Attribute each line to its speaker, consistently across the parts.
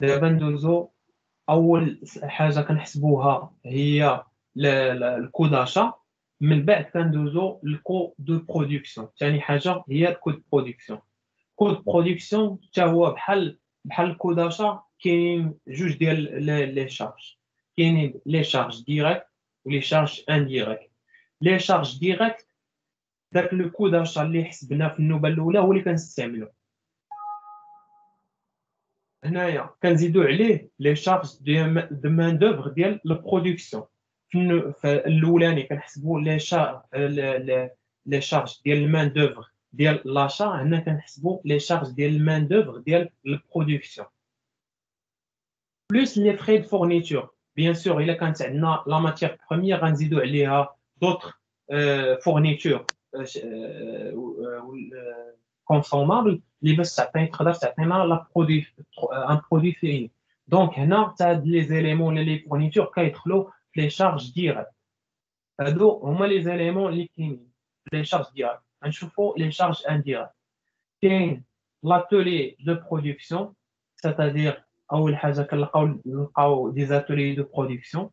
Speaker 1: دابا ندوزو اول حاجه كنحسبوها هي الكو داشا، من بعد كندوزو الكو دو برودكسيون. ثاني حاجه هي الكو دو برودكسيون. كو دو برودكسيون حتى هو بحال الكو داشا، كاينين جوج ديال لي شارج. كاينين لي شارج ديريكت ولي شارج انديريكت. لي شارج ديريكت داك لو كو داشا اللي حسبنا في النوبه الاولى هو اللي كنستعملو. هنايا كنزيدو عليه لي شارج دو مان دوفر ديال لو برودكسيون. في الاولاني كنحسبوا لي شارج ديال المان دوفر ديال لاشا، هنا كنحسبوا لي شارج ديال المان دوفر ديال البرودكسيون بلوس لي فري دو فورنيتور. بيان سور الا كانت عندنا لا ماتيير بروميير غنزيدو عليها دوطر فورنيتور كونسومابل اللي باش تقدر تعطينا لا برودوي ان برودوي فيني. دونك هنا حتى هاد لي زيليمون ولا لي فورنيتور كيدخلوا في لي شارج ديريكت. هادو هما لي زيليمون اللي كاينين في لي شارج ديريكت. غنشوفوا لي شارج انديريكت. كاين لاتولي دو برودكسيون، سيتادير اول حاجه كنلقاو دي زاتولي دو برودكسيون.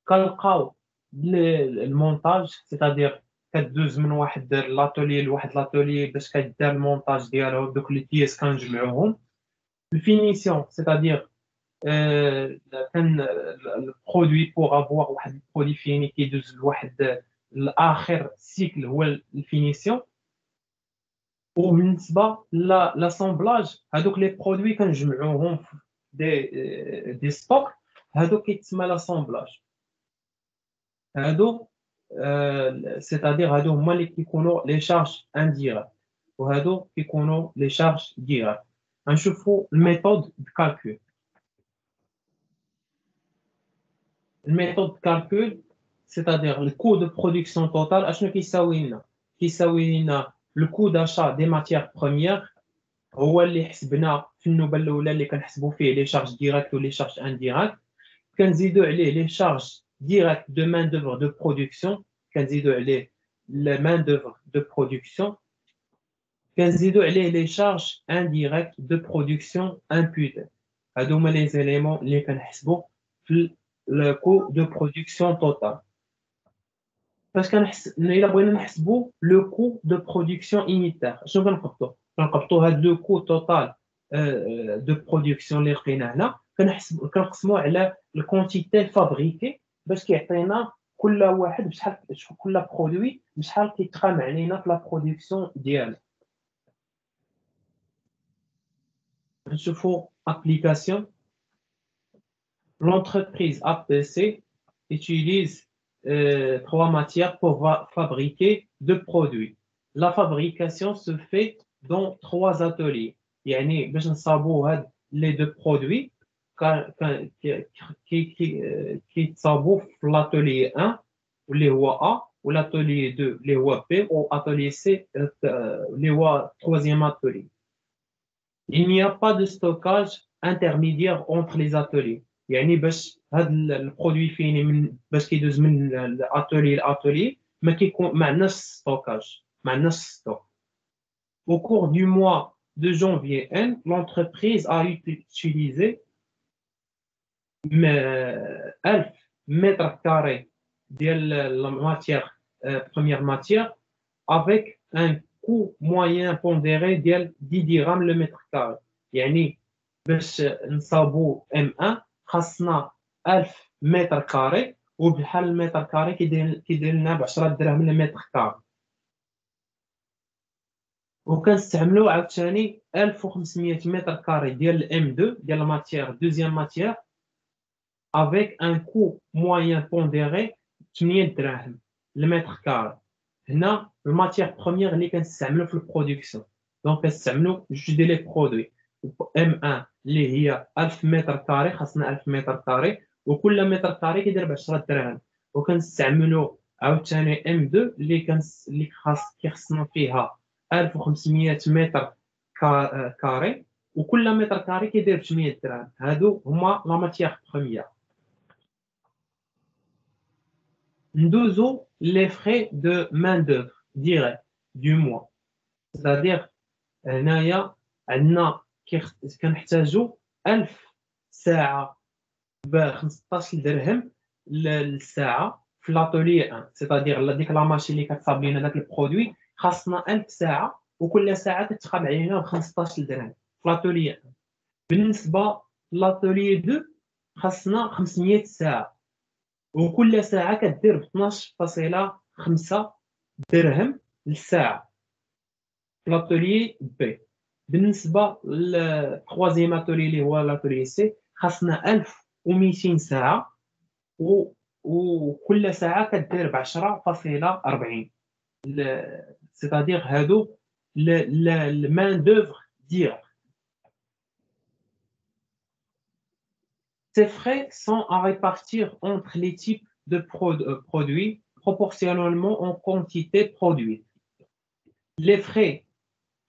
Speaker 1: كنلقاو المونتاج، سيتادير كدوز من واحد لاتولي لواحد لاتولي باش كدار المونتاج ديالهم، دوك لي بيس كنجمعوهم. الفينيسيون سيتادير كان البرودوي بوغ افوار واحد البرودوي فيني كيدوز لواحد الاخر سيكل هو الفينيسيون. وبالنسبه لاسامبلاج، هادوك لي برودوي كنجمعوهم في دي ستوك، هادو كيتسمى لاسامبلاج. هادو سيتادير هادو هما اللي كيكونوا لي شارج انديريكت، وهادو كيكونوا لي شارج ديريكت. غنشوفوا الميثود دو كالكول. الميثود دو كالكول سيتادير الكو دو برودكسيون توتال اشنو كيساوي لنا؟ كيساوي لنا لو كو داشا دي ماتيير بروميير، هو اللي حسبنا في النوبه الاولى اللي كنحسبوا فيه لي شارج ديريكت ولي شارج انديريكت. كنزيدو عليه لي شارج ديريكت دو مان دوفر دو برودكسيون، كنزيدو عليه لا مان دوفر دو برودكسيون، كنزيدو عليه لي شارج انديريكت دو برودكسيون امبوتي. هادو هما لي زيليمون اللي كنحسبوا في le coût de production total. Parce que بغينا نحسبوا le coût de production unitaire. شنو كنقبطوا هاد le coût total de production اللي لقينا هنا، كنقسموه على الكونتيتي فابريكي باش كيعطينا كل واحد بشحال، كل برودوي بشحال كيتقام علينا في لا برودكسيون ديالو. نشوفوا application. L'entreprise APC utilise trois matières pour fabriquer deux produits. La fabrication se fait dans trois ateliers. يعني باش نصاوبوا هاد les deux produits كيتصاوبوا في l'atelier 1 اللي هو A و l'atelier 2 اللي هو B و atelier C اللي هو troisième atelier. Il n'y a pas de stockage intermédiaire entre les ateliers. يعني باش هاد البرودوي فيني من باش كيدوز من الاتولي لاتولي ما كيكون ما عندناش ستوكاج، ما عندناش ستوك. Au cours du mois de janvier N, l'entreprise a utilisé 1000 mètres carrés ديال la matière première matière avec un coût moyen pondéré ديال 10 dirhams le mètre carré. يعني باش نصاوبوا M1 خاصنا 1000 متر كاري، وبحال المتر كاري كيدير لنا ب 10 دراهم للمتر كاري. وكنستعملوا عاوتاني 1500 متر كاري ديال الام 2 ديال الماتيير دوزيام ماتيير افيك ان كو موين بونديري 8 دراهم للمتر كاري. هنا الماتيير بروميير اللي كنستعملوا في البرودكسيون، دونك كنستعملوا جوج ديال لي برودوي. ام 1 اللي هي 1000 متر كاري، خاصنا 1000 متر كاري، وكل متر كاري كيدير ب 10 دراهم. وكنستعملوا عاوتاني ام 2 اللي كيخصنا فيها 1500 متر كاري، وكل متر كاري كيدير ب 8 دراهم. هادو هما لا ماتيير بروميير. ندوزو لي فري دو مان دوفر ديريكت دو موا، c'est-à-dire هنايا عندنا كنحتاجو 1000 ساعة ب 15 درهم للساعة في لاتولي 1 سيتادير ديك لا ماشين اللي كتصاوب لينا داك البرودوي خاصنا 1000 ساعة وكل ساعة كتقام علينا ب 15 درهم في لاتولي 1. بالنسبة لاتولي 2 خاصنا 500 ساعة وكل ساعة كدير ب 12.5 درهم للساعة في لاتولي بي. بالنسبة للتخوازيام اتولي اللي هو لاتولي سي خاصنا 1200 ساعة وكل ساعة كدير ب 10.40 سيتادير هادو المان دوفر ديريكت. Ces frais sont à répartir entre les types de produits proportionnellement en quantité produite. Les frais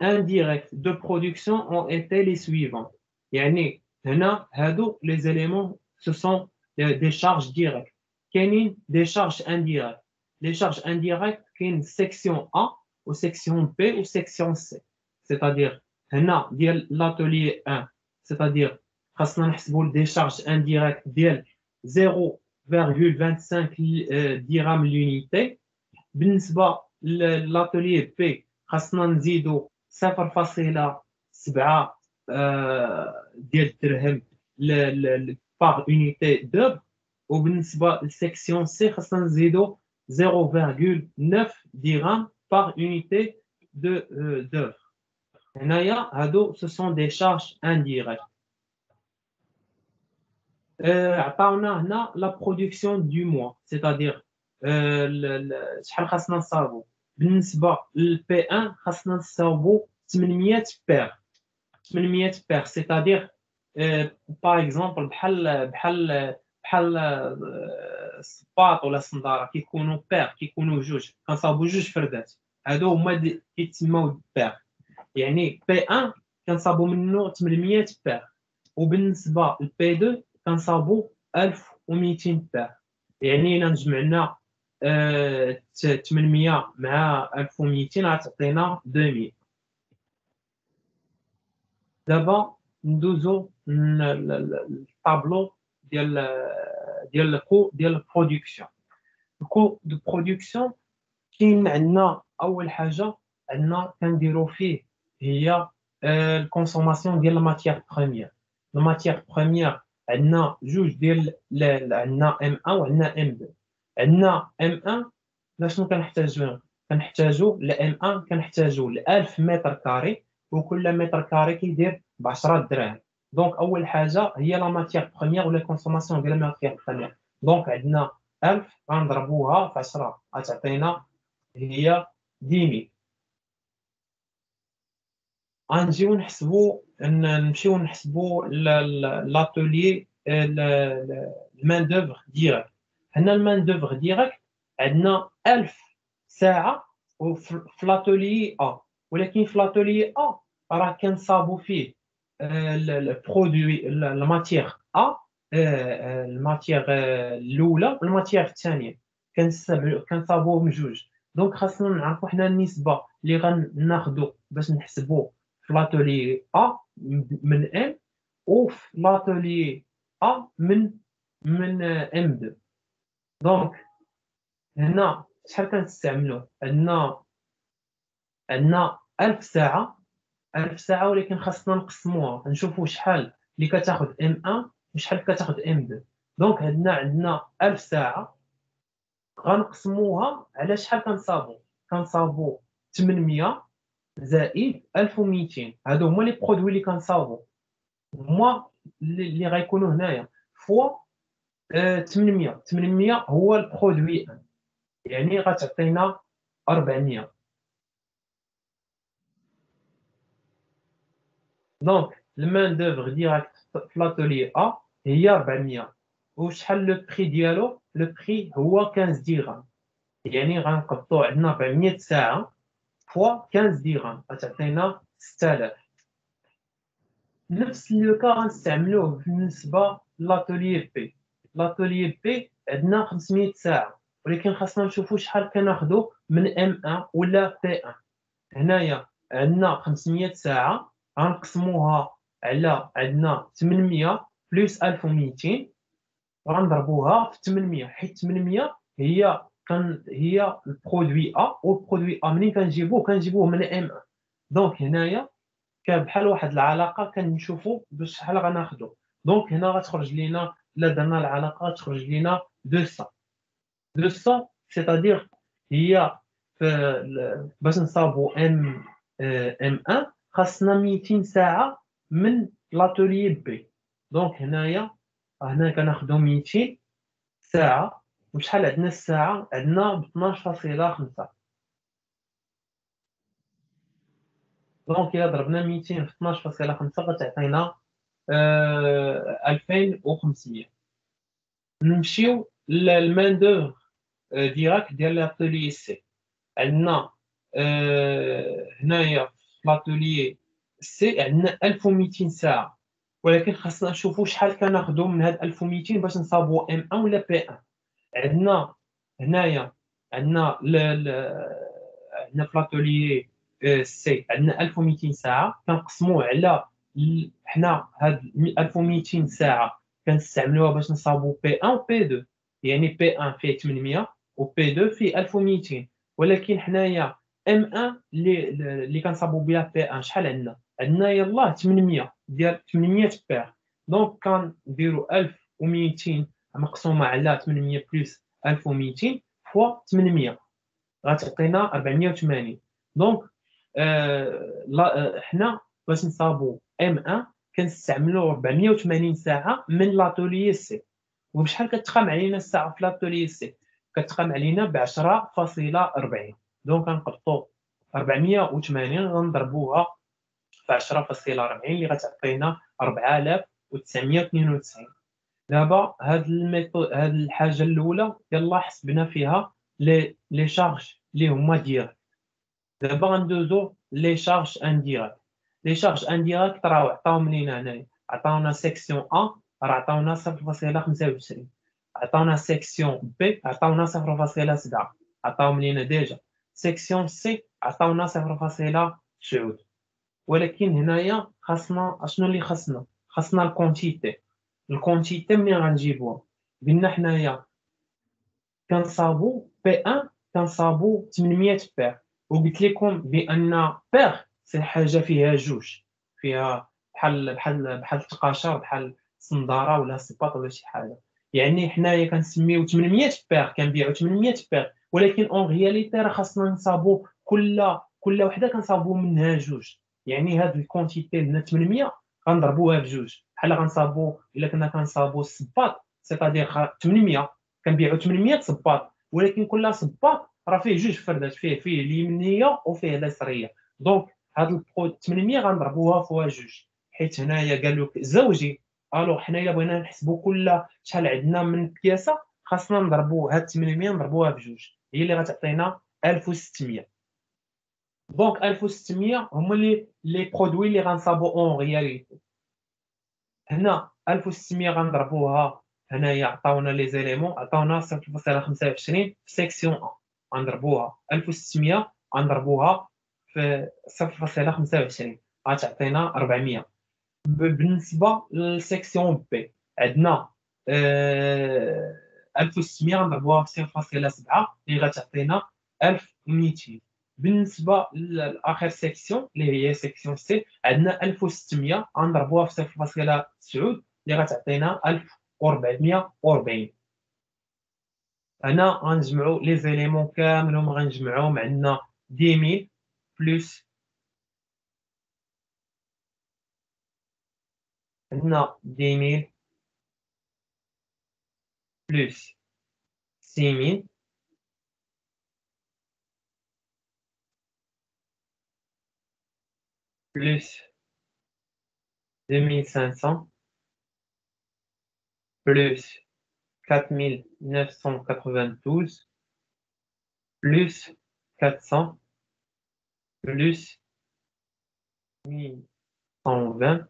Speaker 1: indirects de production ont été les suivants. يعني هنا هادو les éléments ce sont des charges directes. كاينين des charges indirectes. Les charges indirectes كاين section A ou section B ou section C. C'est-à-dire هنا ديال l'atelier 1 c'est-à-dire خاصنا نحسبوا des charges indirectes ديال 0.25 درهم l'unité. بالنسبة للاتولي بي خاصنا نزيدو 0.7 ديال الدرهم باغ اونيتي دوب. وبالنسبة للسيكسيون سي خاصنا نزيدو 0.9 درهم باغ اونيتي دو دوب. هنايا هادو سو سون دي شارج انديريكت. عطاونا هنا لا برودكسيون دو موا سيتادير شحال خاصنا نصاوبو. بالنسبه للبي 1 خاصنا نصاوبو 800 بير 800 بير سيتادير باغ اكزومبل بحال الصباط ولا الصنداره كيكونوا بير كيكونوا جوج كنصاوبو جوج فردات هادو هما كيتسموا بير. يعني بي 1 كنصاوبو منه 800 بير وبالنسبه للبي 2 كنصاوبو 1200 بير. يعني الا جمعنا 800 مع 1200 غتعطينا 2000. دابا ندوزو للطابلو ديال الكو ديال البرودكسيون. الكو دو برودكسيون كاين عندنا اول حاجه عندنا كنديرو فيه هي الكونسوماسيون ديال الماتيير بروميير. الماتيير بروميير عندنا جوج ديال عندنا ام 1 وعندنا ام 2. عندنا ام 1 لاشنو كنحتاجو لام 1 كنحتاجو ل 1000 متر كاري وكل متر كاري كيدير ب 10 دراهم. دونك اول حاجه هي لا ماتيير بروميير ولا كونسوماسيون ديال الماتيير بروميير. دونك عندنا 1000 غنضربوها في 10 غتعطينا هي 10000. غنجيو نحسبو نمشيو نحسبو لاتولي المان دوفر ديريكت. هنا المان دوفر ديريكت عندنا 1000 ساعه في لاتولي ا ولكن في لاتولي ا راه كنصابو فيه البرودوي الماتيير ا الماتيير الاولى والماتيير الثانيه كنصابوهم جوج. دونك خاصنا نعرفوا حنا النسبه اللي غناخذوا باش نحسبوا في لاتولي ا من ام وفي لاتولي ا من ام 2. دونك هنا شحال كنستعملوا عندنا 1000 ساعه 1000 ساعه ولكن خاصنا نقسموها نشوفوا شحال اللي كتاخذ ام 1 وشحال كتاخذ ام 2. دونك عندنا 1000 ساعه غنقسموها على شحال كنصاوبوا 800 زائد 1200. هادو هما لي برودوي اللي كنصاوبوا هما اللي غيكونوا هنايا فوا 800 هو البرودوي يعني غتعطينا 400. دونك المان دوفر ديريكت في لاتولي ا هي 400 وشحال لو بري ديالو. لو بري هو 15 درهم يعني غنقبطوا عندنا 400 ساعه فوا 15 درهم غتعطينا 6000. نفس لو كا غنستعملوه بالنسبه لاتولي بي. لاتولي بي عندنا 500 ساعه ولكن خاصنا نشوفوا شحال كناخذوا من ام 1 ولا بي 1. هنايا عندنا 500 ساعه غنقسموها على عندنا 800 بلس 1200 غنضربوها في 800 حيت 800 هي البرودوي A والبرودوي A منين كنجيبوه من M1 دونك هنايا كان بحال واحد العلاقة كنشوفوا شحال غناخدو دونك هنا غتخرج لينا إلا درنا العلاقة غتخرج لينا 200 سيتادير هي باش نصاوبو M1 خاصنا 200 ساعة من لاتوليي بي دونك هنا كناخدو 200 ساعة وشحال عندنا الساعة عندنا ب 12.5 دونك إلا ضربنا 200 في 12.5 غتعطينا 2500 نمشيو للمان دوفر ديراكت ديال لاتوليي سي عندنا هنايا في لاتوليي سي عندنا 1200 ساعة ولكن خاصنا نشوفو شحال كناخدو من هاد 1200 باش نصاوبو M1 ولا P1 عندنا هنايا عندنا عندنا في لاتوليي سي عندنا 1200 ساعة كنقسموه على حنا هاد 1200 ساعة كنستعملوها باش نصاوبو P1 و P2 يعني P1 فيه 800 و P2 فيه 1200 ولكن حنايا M1 اللي كنصاوبو بها P1 شحال عندنا يلاه 800 ديال 800 بير دونك كنديرو 1200 مقسومة على 800 بلس 1200 فوا 800 غتعطينا 480 دونك حنا باش نصاوبو M1 كنستعملو 480 ساعة من لاتوليي سي وبشحال كتقام علينا الساعة في لاتوليي سي كتقام علينا ب 10.40 دونك غنقبطو 480 غنضربوها في 10.40 اللي غتعطينا 4992 دابا هاد الحاجة الأولى يلاه حسبنا فيها لي شارج اللي هما ديال دابا غندوزو لي شارج انديريكت لي شارج انديريكت راه عطاوهم لينا هنايا عطاونا سيكسيون A راه عطاونا 0.25 عطاونا سيكسيون B عطاونا 0.7 عطاوهم لينا ديجا سيكسيون C عطاونا 0.9 ولكن هنايا خاصنا اشنو اللي خاصنا الكونتيتي منين غنجيبوها قلنا حنايا كنصابو P1 كنصابو 800 بير وقلت لكم بان بير سي حاجه فيها جوج فيها بحال التقاشر بحال الصنداره ولا السباط ولا شي حاجه يعني حنايا كنسميو 800 بير كنبيعو 800 بير ولكن اون رياليتي راه خاصنا نصابو كل وحده كنصابو منها جوج يعني هاد الكونتيتي هنا 800 غنضربوها بجوج بحال غنصابو الا كنا كنصابو السباط سيتادير 800 كنبيعو 800 صباط ولكن كل صباط راه فيه جوج فردات فيه اليمنيه وفيه اليسريه دونك هاد البرو 800 غنضربوها فوا جوج حيت هنايا قال لك زوجي الو حنا الا بغينا نحسبوا كل شحال عندنا من بياسه خاصنا نضربوا هاد 800 نضربوها بجوج هي اللي غتعطينا 1600 دونك 1600 هما لي برودوي اللي غنصابو اون رياليتي هنا 1600 غنضربوها هنايا عطاونا لي زيليمون عطاونا 0.25 في سيكسيون A غنضربوها 1600 غنضربوها في 0.25 غتعطينا 400 بالنسبة لسيكسيون بي عندنا 1600 غنضربوها في 0.7 اللي غتعطينا 1200 بالنسبة لآخر سيكسيون اللي هي سيكسيون سي عندنا 1600 غنضربوها في 0.9 اللي غتعطينا 1440 هنا غنجمعو لي زيليمون كاملهم غنجمعوهم عندنا 10000 بلس عندنا 10000 بلس 6000 plus 2500 plus 4992 plus 400 plus 1120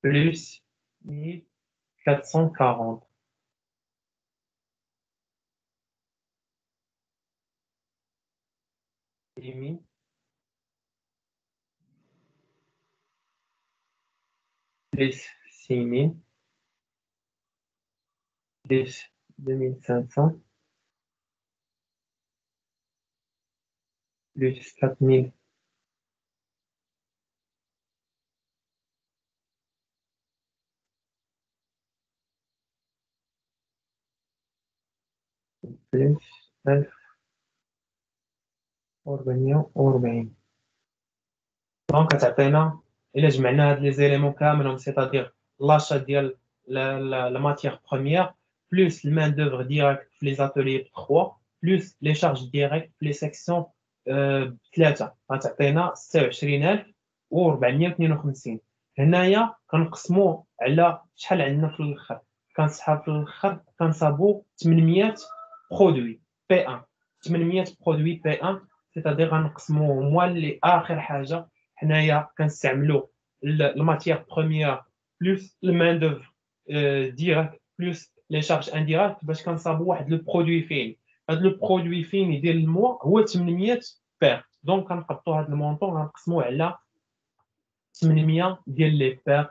Speaker 1: plus 1440 1000 plus 6000 plus 2500 plus 4000 plus 1440. دونك كتعطينا إلا جمعنا هاد لي زيليمون كاملهم سيتادير لاشا ديال لا ماتيير بروميير بلوس المان دوفر ديريكت في لي زاتوليي 3 بلوس لي شارج ديريكت في لي سيكسيون 3 غتعطينا 26452. هنايا كنقسمو على شحال عندنا في الاخر. كنسحب في الاخر كنصابو 800 برودوي بي 1. 800 برودوي بي 1 سيتادير غنقسموهم واللي اخر حاجه. حنايا كنستعملوا الماتيير بروميير بلوس المان دوفر ديريكت بلوس لي شارج انديريكت باش كنصابوا واحد لو برودوي فين. هاد لو برودوي فين ديال الموا هو 800 بير. دونك كنقطعوا هاد المونطون غنقسموه على 800 ديال لي بير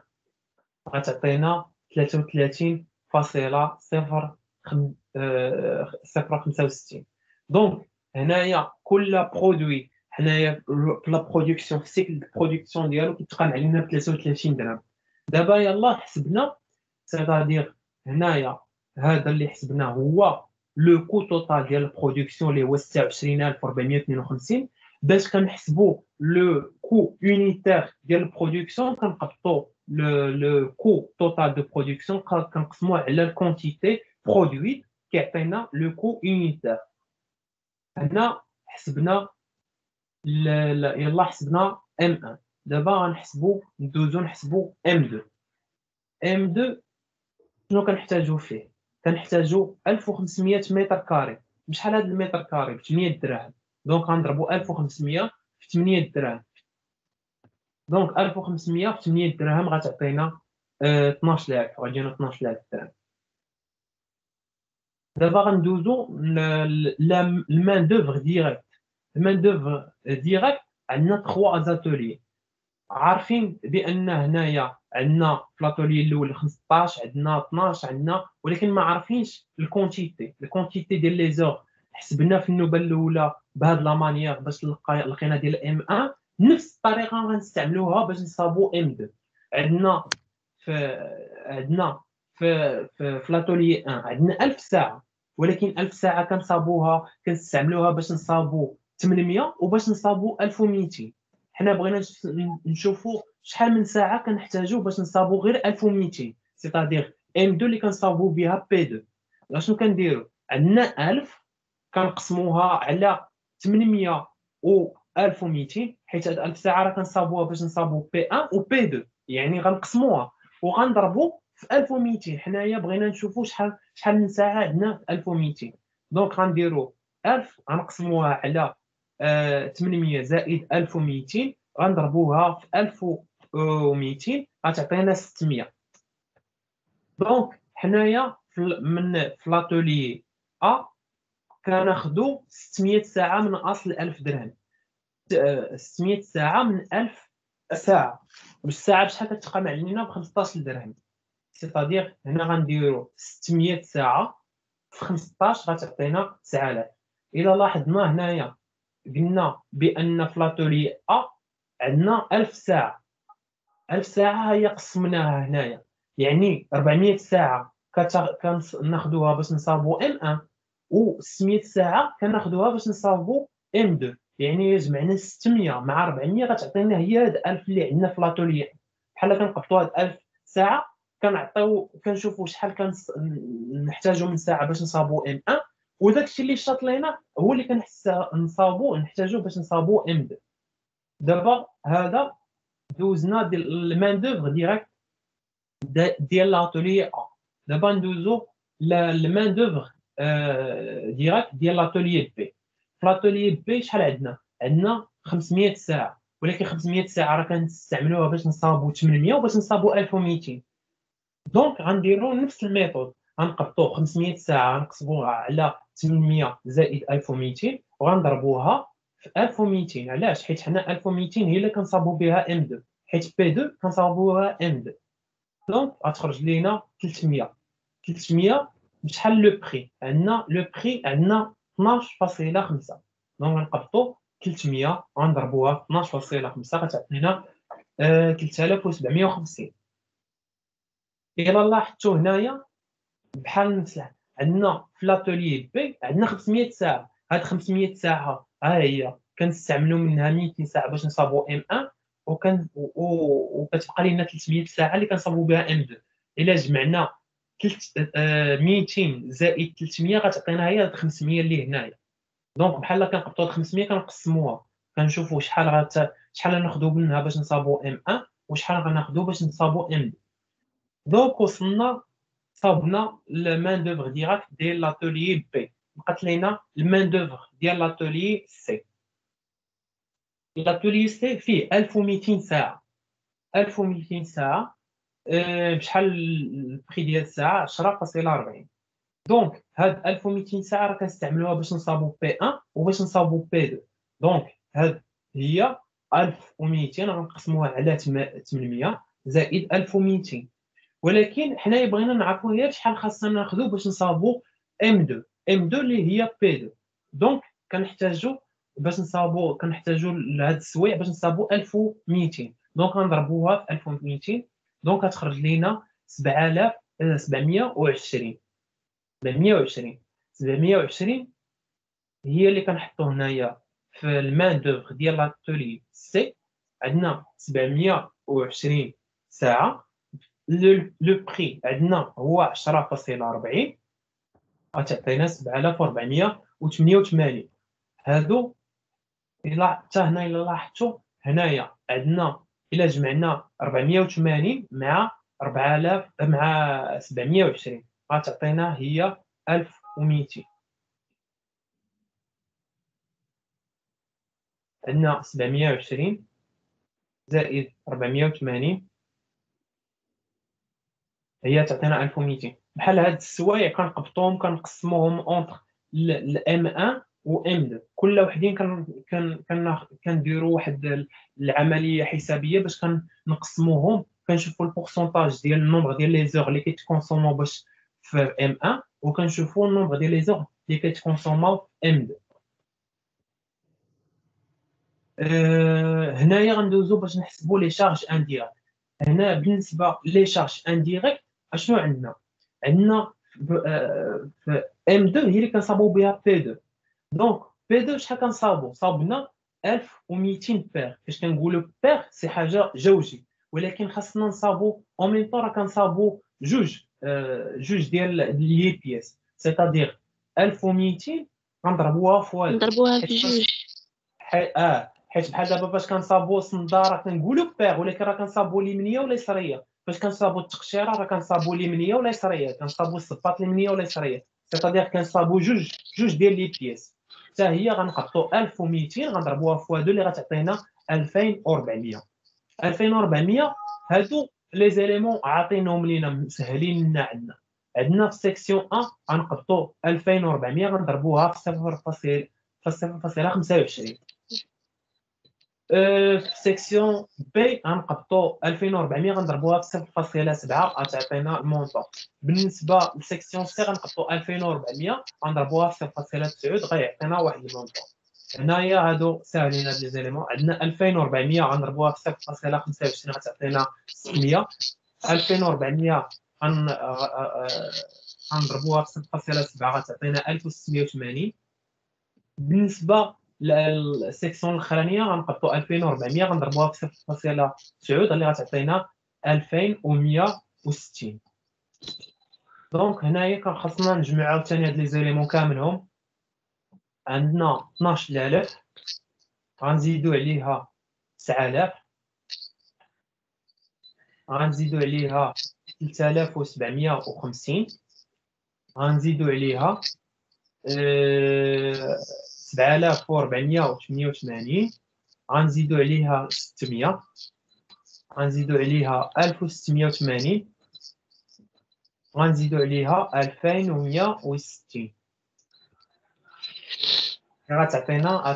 Speaker 1: غتعطينا 33.065. دونك هنايا كل برودوي حنايا في لا برودكسيون في السيكل دو برودكسيون ديالو كيتقام علينا ب 33 درهم. دابا يلاه حسبنا سيتادير هنايا هذا اللي حسبناه هو لو كو توتال ديال البرودكسيون اللي هو 26452. باش كنحسبوا لو كو يونيتير ديال البرودكسيون كنقبطوا le coût total de production كنقسموه على الكونتيتي برودويت كيعطينا لو كو يونيتير. هنا حسبنا يلا حسبنا ام 1. دابا غنحسبوا ندوزو نحسبوا ام 2. ام 2 شنو كنحتاجو فيه؟ كنحتاجو 1500 متر كاري. بشحال هاد المتر كاري؟ ب 8 دراهم. دونك غنضربوا 1500 في 8 دراهم. دونك 1500 في 8 دراهم غتعطينا 12000. غادينا 12000 درهم. دابا غندوزو للمان دوفر ديريكت. المان دوفر ديريكت عندنا 3 زاتولي. عارفين بان هنايا عندنا في لاتولي الاول 15 عندنا 12 عندنا، ولكن ما عارفينش الكونتيتي ديال لي زور. حسبنا في النوبه الاولى بهاد لا مانيير باش لقينا ديال ام 1. نفس الطريقه غنستعملوها باش نصابو ام 2. عندنا في عندنا في لاتولي 1 عندنا 1000 ساعه، ولكن 1000 ساعه كنصابوها كنستعملوها باش نصابو 800 وباش نصابو 1200. حنا بغينا نشوفوا شحال من ساعه كنحتاجو باش نصابو غير 1200، سيتادير ام 2 اللي كنصابو بها بي 2. شنو كنديروا؟ عندنا 1000 كنقسموها على 800 و 1200، حيت هاد 1000 ساعه راه كنصابوها باش نصابو بي 1 و بي 2، يعني غنقسموها وغنضربوا في 1200. حنايا بغينا نشوفوا شحال من ساعه عندنا في 1200. دونك غنديروا 1000 غنقسموها على 800 زائد 1200 غنضربوها في 1200 غتعطينا 600. دونك حنايا في لاتولي ا كناخذوا 600 ساعه من اصل 1000 درهم. 600 ساعه من 1000 ساعه، والساعه بشحال كتقام علينا ب 15 درهم. سيتادير هنا غنديروا 600 ساعه في 15 غتعطينا 9000. الا لاحظنا هنايا قلنا بان في لاتولي ا عندنا 1000 ساعه. 1000 ساعه هي قسمناها هنايا، يعني 400 ساعه كناخذوها باش نصاوبو ام 1 و 600 ساعه كناخذوها باش نصاوبو ام 2. يعني جمعنا 600 مع 400 غتعطينا هي هاد 1000 اللي عندنا في لاتولي. بحال كنقبطوا هاد 1000 ساعه كنعطيو كنشوفوا شحال نحتاجو من ساعه باش نصاوبو ام 1، وداك الشيء اللي شاط لينا هو اللي نحتاجو باش نصاوبو ام 2. دابا هذا دوزنا ديال المان دوفر ديريكت ديال لاتولي ا. دابا ندوزو للمان دوفر ديريكت ديال لاتولي بي. في لاتولي بي شحال عندنا 500 ساعه، ولكن 500 ساعه راه كنستعملوها باش نصاوبو 800 وباش نصاوبو 1200. دونك غنديرو نفس الميثود، غنقبطو 500 ساعه غنقسموها على 800 زائد 1200 وغنضربوها في 1200. علاش؟ حيت حنا 1200 هي اللي كنصاوبو بها ام 2، حيت بي 2 كنصاوبوها ام 2. دونك غتخرج لينا 300. 300 بشحال لو بري عندنا لو بري عندنا 12.5 دونك غنقبطوا 300 غنضربوها في 12.5 غتعطينا 3750. إلا لاحظتوا هنايا بحال نمسح عندنا في لاتولي بي عندنا 500 ساعة. هاد 500 ساعة ها هي كنستعملوا منها 200 ساعة باش نصاوبوا M1 وكتبقى لينا 300 ساعة اللي كنصاوبوا بها M2. إلا جمعنا 200 زائد 300 غتعطينا هي هاد 500 اللي هنايا. دونك بحال كنقبطوا هاد 500 كنقسموها كنشوفوا شحال غناخدو منها باش نصاوبوا M1 وشحال غناخدو باش نصاوبوا M2. دونك صاوبنا المان دوفر ديراكت ديال لاتولي بي. بقات لينا المان دوفر ديال لاتولي سي. لاتولي سي فيه 1200 ساعة. 1200 ساعة بشحال البري ديال الساعة 10.40. دونك هاد 1200 ساعة راه كنستعملوها باش نصاوبو بي 1 وباش نصاوبو بي 2. دونك هاد هي 1200 غنقسموها على 800 زائد 1200. ولكن حنايا بغينا نعرفوا هي شحال خاصنا ناخذوا باش نصاوبوا M2 اللي هي P2. دونك كنحتاجوا لهاد السوايع باش نصاوبوا 1200. دونك غنضربوها في 1200 دونك غتخرج لينا 7720. 720 هي اللي كنحطوا هنايا في المان دوفر ديال لاتولي سي. عندنا 720 ساعة. لو بري عندنا هو 10.40 غتعطينا 7488. هادو حتى هنا الا لاحظتوا هنايا عندنا الا جمعنا 480 مع 4000 مع 720 غتعطينا هي 1200. عندنا 720 زائد 480 هي تعطينا 1200. بحال هاد السوايع كنقبطوهم كنقسموهم اونطر الام 1 و ام 2. كل وحدين كنديروا واحد العمليه حسابيه باش كنقسموهم كنشوفوا البورسونتاج ديال النومبر ديال لي زور اللي كيتكونسومو باش في ام 1 وكنشوفوا النومبر ديال لي زور اللي كيتكونسومو في ام 2. هنايا غندوزو باش نحسبوا لي شارج انديريكت. هنا بالنسبه لي شارج انديريكت اشنو عندنا في ام 2 هي اللي كنصاوبوا بها بي 2. دونك بي 2 شحال صاوبنا 1200 بير. فاش كنقولوا بير سي حاجه جوجي ولكن خاصنا نصاوبوا اون ميم طون راه كنصاوبوا جوج ديال لي بيس سيتادير 1200 غنضربوها فوا
Speaker 2: نضربوها في جوج.
Speaker 1: حيت بحال دابا فاش كنصاوبوا الصنداره كنقولوا بير ولكن راه كنصاوبوا اليمنيه ولا اليسريه. فاش كنصاوبوا التقشيره راه كنصاوبوا اليمنيه ولا اليسريه. كنصاوبوا الصباط اليمنيه ولا اليسريه. سيتادير كنصاوبوا جوج ديال لي بيس. حتى هي غنحطوا 1200 غنضربوها فوا 2 اللي غتعطينا 2400. 2400 هادو لي زيليمون عاطينهم لينا مسهلين لنا. عندنا في سيكسيون 1 غنقبطوا 2400 غنضربوها في 0.25. في سيكسيون بي غنقبطوا 2400 غنضربوها في 0.7 غتعطينا المونطون. بالنسبه لسيكسيون سي غنقبطوا 2400 غنضربوها في 0.9 غيعطينا واحد المونطون. هنايا هادو ساهلين هاد لي زيليمون. عندنا 2400 غنضربوها في 0.25 غتعطينا 600. 2400 غنضربوها في 0.7 غتعطينا 1680. بالنسبه للسيكسيون الاخرانيه غنقبطوا 2400 غنضربوها في 0.9 اللي غتعطينا 2160. دونك هنايا كان خاصنا نجمعوا عاوتاني هاد لي زيليمون كاملهم. عندنا 12000 غنزيدوا عليها 9000 غنزيدوا عليها 3750 غنزيدوا عليها 7488 غنزيدوا عليها 600 غنزيدوا عليها 1680 غنزيدوا عليها 2160 غتعطينا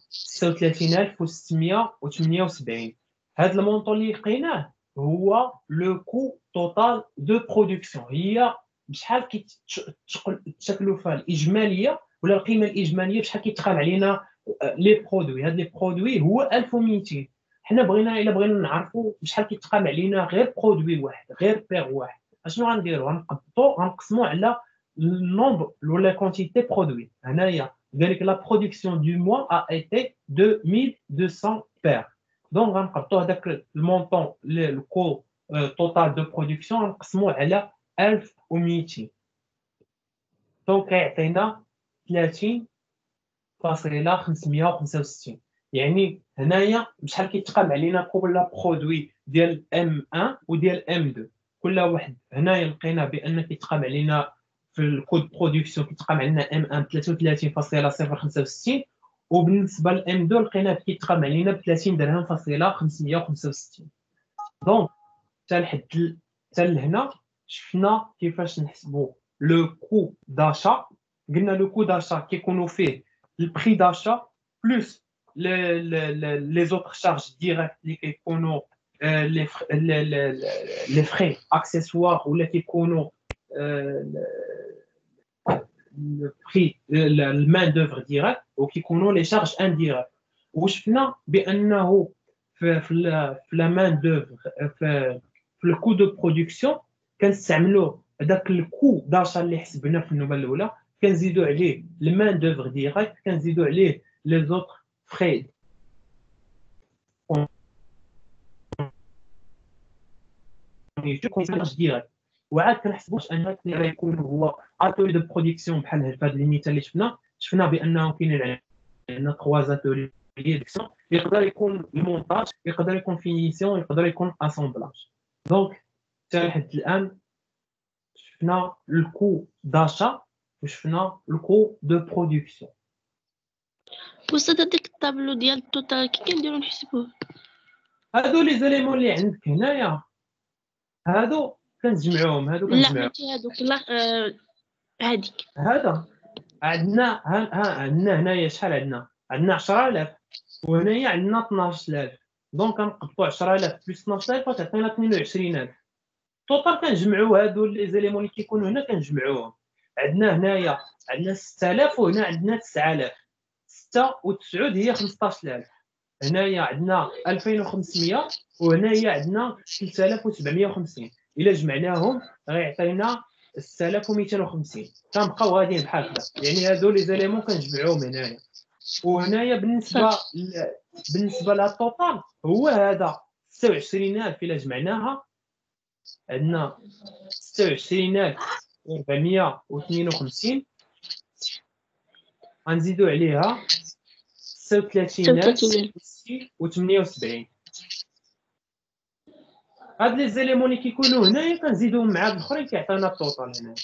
Speaker 1: 36678. هذا المونطون اللي لقيناه هو لو كو توتال دو برودكسيون. هي بشحال كيتشكلوا فيها الاجماليه ولا القيمه الاجماليه، بشحال كيتقام علينا لي برودوي. هاد لي برودوي هو 1200. حنا الا بغينا نعرفوا بشحال كيتقام علينا غير برودوي واحد، غير بيغ واحد، اشنو غنديروا؟ غنقسموا على النومبر ولا كونتيتي برودوي. هنايا قال لك لا برودكسيون دو موا ا ايتي 2200 بيغ. دونك غنقبطوا هذاك المونطون لو كو توتال دو برودكسيون غنقسموه على 1200. دونك يعطينا 30.565. يعني هنايا بشحال كيتقام علينا كل برودوي ديال M1 وديال M2 كل واحد. هنايا لقينا بان كيتقام علينا في الكود برودكسيون كيتقام علينا M1 33.065، وبالنسبه ل M2 لقينا كيتقام علينا ب 30 درهم فاصله 565. دونك حتى لهنا شفنا كيفاش نحسبوا لو كو داشا. قلنا لو كو داشا كيكونوا فيه البري داشا بلس لي زوطر شارج ديريكت اللي كيكونوا لي فري اكسيسوار ولا كيكونوا البري المان دوفر ديريكت وكيكونوا لي شارج انديريكت. وشفنا بانه في لا مان دوفر في الكو دو برودكسيون كنستعملوا هذاك الكو داشا اللي حسبنا في النوبه الاولى، كنزيدوا عليه المان دوفر ديريكت، كنزيدوا عليه لي زوطر فري ديريكت، وعاد كنحسبوا ان يكون هو اتولي دو برودكسيون بحال هذا لي ميتال اللي شفنا بانه كاينين عندنا 3 اتولي ديكسيون. يقدر يكون المونتاج، يقدر يكون فينيسيون، يقدر يكون اسامبلاج. دونك حتى لحد الان شفنا الكو داشا وشفنا الكو دو برودكسيون.
Speaker 2: وصلت هذيك الطابلو ديال التوتال كي كنديرو نحسبوه؟
Speaker 1: هادو لي زاليمون اللي عندك هنايا هادو كنجمعوهم.
Speaker 2: لا ماشي هادوك، لا هاديك.
Speaker 1: هذا عندنا عندنا هنايا شحال عندنا 10000 وهنايا عندنا 12000. دونك كنقبطوا 10000 بلس 12000 تعطينا 22000. توتال كنجمعوا هادو لي زاليمون اللي كيكونوا هنا كنجمعوهم. عندنا هنايا عندنا 6000 وهنا عندنا 9000. 6 و9 هي 15000. هنايا عندنا 2500 وهنايا عندنا 3750. الا جمعناهم غيعطينا 6250. كنبقاو غاديين بحال هكا. يعني هادو لي زاليمون كنجمعوهم هنايا. وهنايا بالنسبه لها التوتال هو هذا 26000. الا جمعناها عندنا 26452. غنزيدو عليها 36078. هاد لي زيليمون اللي كيكونوا هنايا كنزيدوهم مع هاد الاخرين كيعطينا التوتال هنا.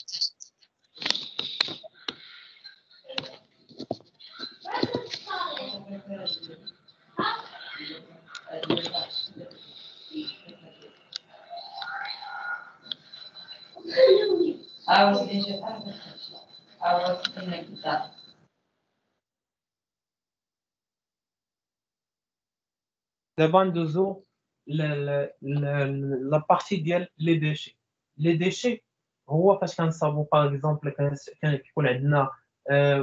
Speaker 1: دابا ندوزو لا بارتي ديال لي ديشي. لي ديشي هو فاش كنصاوبو باغ اكزومبل كيكون عندنا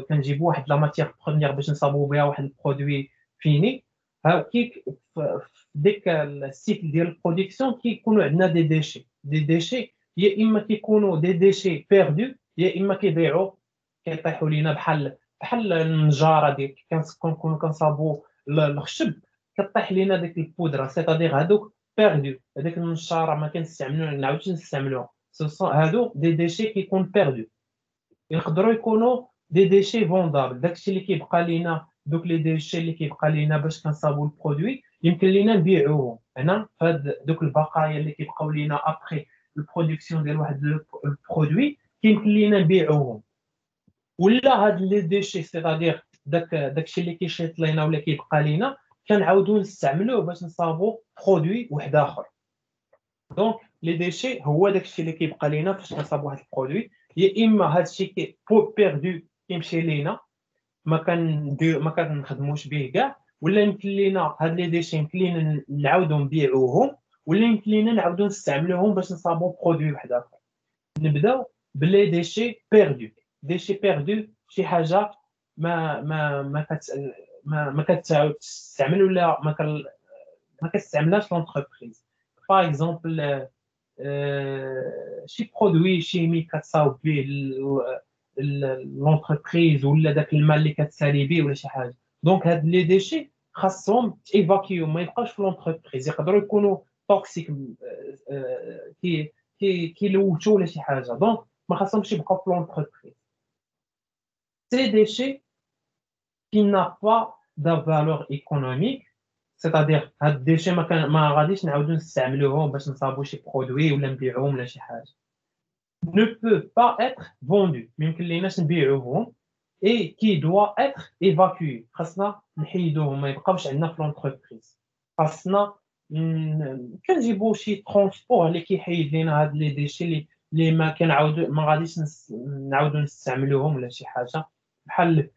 Speaker 1: كنجيبو واحد لا ماتيير بروميير باش نصاوبو بها واحد البرودوي فيني. ها كيك في ديك السيكل ديال البرودكسيون كيكونوا عندنا دي ديشي. دي ديشي يا اما كيكونوا دي ديشي بيردو يا اما كيضيعوا كيطيحوا لينا بحال النجاره ديال كنكونوا كنصاوبو الخشب كطيح لينا ديك البودره. سيتادير هادوك بيردو، هذيك النشاره ما نعاودش نستعملوها. هادو دي ديشي كيكون بيردو. يقدروا يكونوا دي ديشي فوندابل. داكشي اللي كيبقى لينا دوك لي ديشي اللي كيبقى لينا باش كنصاوبوا البرودوي يمكن لينا نبيعوهم هنا فهاد دوك البقايا اللي كيبقاو لينا ابري البرودكسيون ديال واحد البرودوي كيمكن لينا نبيعوهم. ولا هاد لي ديشي سيتادير داكشي اللي كيشيط لينا ولا كيبقى لينا كنعاودو نستعملوه باش نصاوبوا برودوي واحد اخر. دونك لي ديشي هو داكشي اللي كيبقى لينا فاش كنصاوبوا واحد البرودوي. يا اما هادشي كي بيردو كيمشي لينا ما كنخدموش به كاع، ولا يمكن لينا هاد لي ديشي يمكن لينا نعاودو نبيعوهم، ولا يمكن لينا نعاودو نستعملوهم باش نصاوبوا برودوي واحد اخر. نبداو بلي ديشي بيردو شي حاجه ما كتعاود تستعمل ولا ما كتستعملهاش لونتربريز. باغ اكزومبل شي برودوي شيمي كتصاوب به لونتربريز ولا داك الماء اللي كتسالي به ولا شي حاجه. دونك هاد لي ديشي خاصهم ايفاكيو، ما يبقاوش في لونتربريز، يقدروا يكونوا توكسيك كيلوثوا ولا شي حاجه، دونك ما خاصهمش يبقاو في لونتربريز. سي ديشي qui n'a pas de valeur économique، c'est-à-dire هاد الديشي ما غاديش نعاودو نستعملوهم باش نصاوبو شي برودوي ولا نبيعوهم ولا شي حاجه. ne peut pas être vendu، ما يمكن ليناش نبيعوهم، et qui doit être évacué، خاصنا نحيدوهم ما يبقاوش عندنا في لونتربريز. خاصنا كنجيبو شي ترونسبور اللي كيحيد لينا هاد لي ديشي اللي ما غاديش نعاودو نستعملوهم ولا شي حاجه. بحال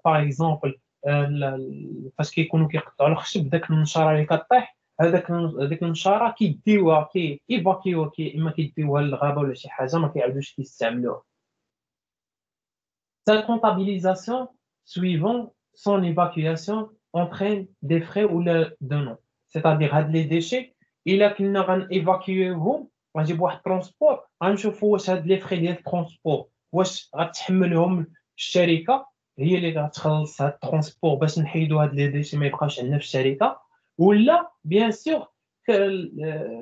Speaker 1: باغ اكزومبل فاش كيكونوا كيقطعوا الخشب، داك النشاره اللي كطيح، هذيك النشاره كيديوها ايفاكيوها، اما كيديوها للغابه ولا شي حاجه، ما كيعاودوش كيستعملوها. Sa comptabilisation suivant son évacuation entraîne des frais ou de non. C'est-à-dire هاد لي ديشي الا كنا غنيفاكيوهم غنجيب واحد ترونسبور، غنشوفوا واش هاد لي فري ديال الترونسبور واش غتحملهم الشركه، هي اللي غتخلص هاد الترونسبور باش نحيدوا هاد لي ديشي ما يبقاوش عندنا في الشركه، ولا بيان سور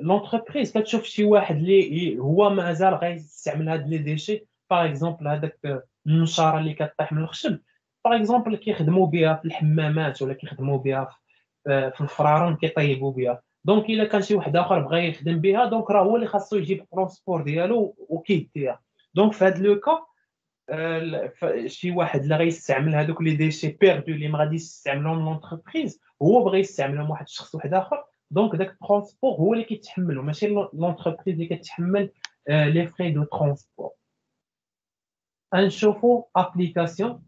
Speaker 1: لونتربريز كتشوف شي واحد اللي هو مازال غيستعمل هاد لي ديشي. باغ اكزومبل هذاك النشاره اللي كطيح من الخشب، باغ اكزومبل كيخدموا بها في الحمامات ولا كيخدموا بها في الفرارون كيطيبوا بها، دونك الا كان شي واحد اخر بغى يخدم بها، دونك راه هو اللي خاصو يجيب الترونسبور ديالو وكيديها. دونك في هذا لو كا شي واحد اللي غيستعمل هذوك لي ديشي بيردو اللي ما غاديش يستعملهم لونتربريز، هو بغى يستعملهم واحد الشخص واحد اخر، دونك داك الترونسبور هو اللي كيتحملو، ماشي لونتربريز اللي كتحمل لي فري دو ترونسبور. نشوفوا ابليكاسيون.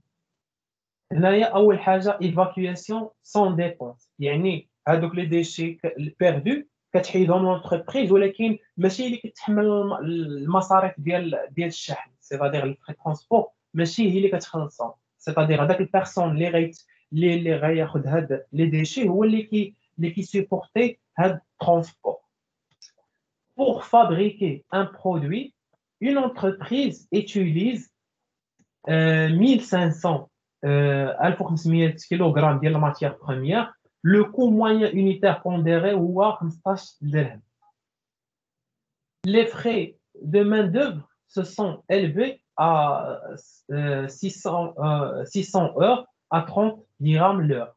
Speaker 1: هنايا اول حاجه ايفاكياسيون سون ديبونس، يعني هذوك لي ديشي بيردو كتحيدهم لونتربريز، ولكن ماشي اللي كتحمل المصاريف ديال الشحن، سيتادير الفري ترونسبور ماشي هي اللي كتخلصهم، سيتادير هذاك البيرسون اللي غياخذ هاد لي ديشي هو اللي كيسيبورتي هاد ترونسبور. Pour fabriquer un produit, une entreprise utilise 1500 كيلوغرام ديال الماتيير بروميير. لو كو موين unitaire pondéré هو 15 درهم. Les frais de main-d'œuvre se sont élevés à 600 heures à 30 dirhams l'heure.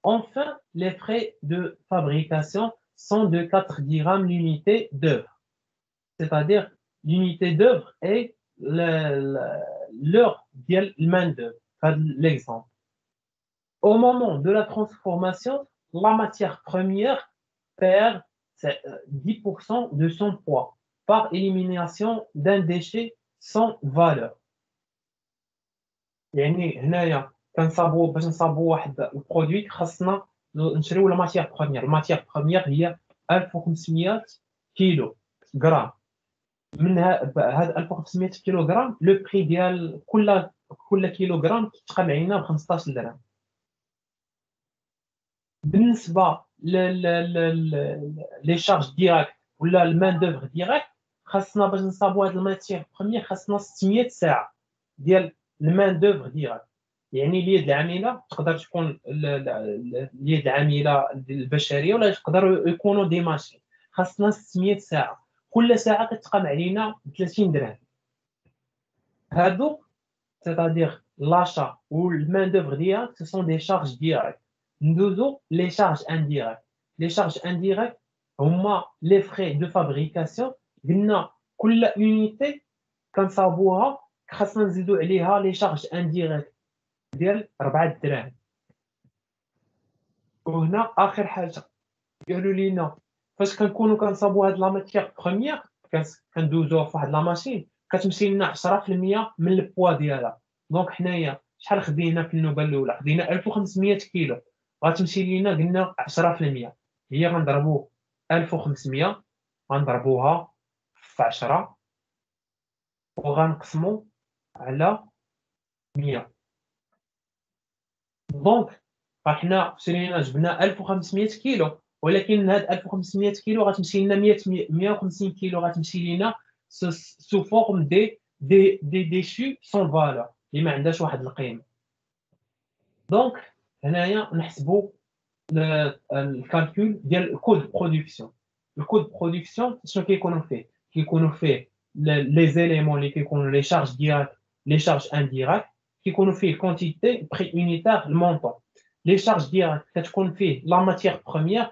Speaker 1: Enfin, les frais de fabrication sont de 4 dirhams l'unité d'œuvre. C'est-à-dire l'unité d'œuvre est l'heure ديال main-d'œuvre. L'exemple. Au moment de la transformation, la matière première perd 10% de son poids par élimination d'un déchet sans valeur. يعني هنايا كنصابوا باش نصابوا واحد البرودوي خاصنا نشريو لا ماتيير بروميير. الماتيير بروميير هي 1500 كيلو غرام. من هاد 1500 كيلو غرام لو بري ديال كل كيلو غرام كيتقام علينا ب 15 درهم. بالنسبه لي شارج ديراكت ولا المان دوفر ديراكت، خاصنا باش نصابوا هاد الماتيير بروميير خاصنا 600 ساعه ديال المان دوفر ديراكت، يعني اليد العامله تقدر تكون اليد العامله البشريه ولا يقدروا يكونوا دي ماشين. خاصنا 600 ساعه، كل ساعه كتقام علينا ب 30 درهم. هادو c'est-à-dire l'achat ou le main d'œuvre direct, ce sont des charges directes. Nous les charges indirectes. Les charges indirectes, les frais de fabrication, كل unité كنصاوبوها خاصنا نزيدو عليها les charges indirectes ديال 4 دراهم. وهنا اخر حاجه قالوا لينا فاش كنكونوا كنصاوبوا هاد لا ماتيير بروميير كندوزوها في واحد لا ماشين كتمشي لنا 10% من البوا ديالها. دونك حنايا شحال خدينا في النوبه الاولى؟ خدينا 1500 كيلو، غتمشي لينا قلنا 10%، هي غنضربوا 1500 غنضربوها في 10 وغنقسمو على 100. دونك حنا شرينا جبنا 1500 كيلو، ولكن هاد 1500 كيلو غتمشي لنا 150 كيلو غتمشي لينا سو فورم دي ديشي سون فالور اللي ما عندهاش واحد القيمه. دونك هنايا نحسبوا الكالكول ديال الكود برودكسيون. الكود برودكسيون شنو كيكونوا فيه؟ كيكونوا فيه لي زيليمون اللي كيكونوا لي شارج ديريكت لي شارج انديريكت، كيكونوا فيه الكونتيتي بري يونيتير المونطون. لي شارج ديريكت كتكون فيه لا ماتيير بروميير